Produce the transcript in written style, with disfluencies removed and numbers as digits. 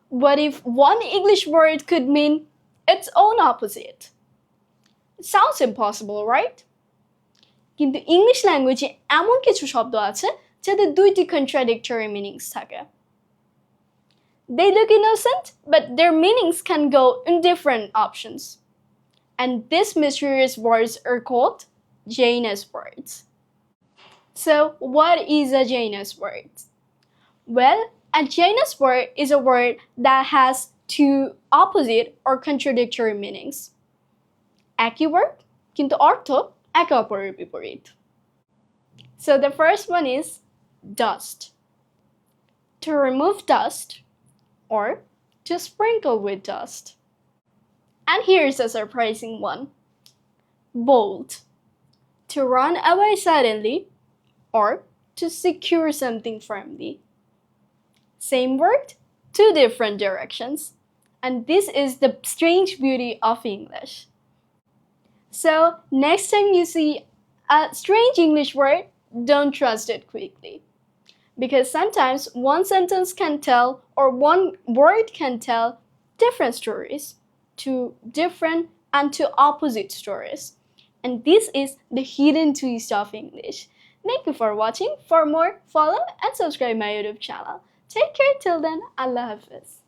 What if one English word could mean its own opposite? It sounds impossible, right? কিন্তু English ল্যাঙ্গুয়েজে এমন কিছু শব্দ আছে যাদের দুইটি contradictory meanings থাকে. They look innocent, but their meanings can go in different options. And these mysterious words are called JANUS words. So, what is a JANUS word? Well, a JANUS word is a word that has two opposite or contradictory meanings. একই word, কিন্তু অর্থ একে অপরের বিপরীত. So the first one is dust. To remove dust or to sprinkle with dust. And here's a surprising one. Bolt. To run away suddenly or to secure something firmly. Same word, two different directions. And this is the strange beauty of English. So next time you see a strange English word, don't trust it quickly. Because sometimes one sentence can tell or one word can tell different stories, two different and two opposite stories. And this is the hidden twist of English. Thank you for watching. For more, follow and subscribe my YouTube channel. Take care till then. Allah Hafiz.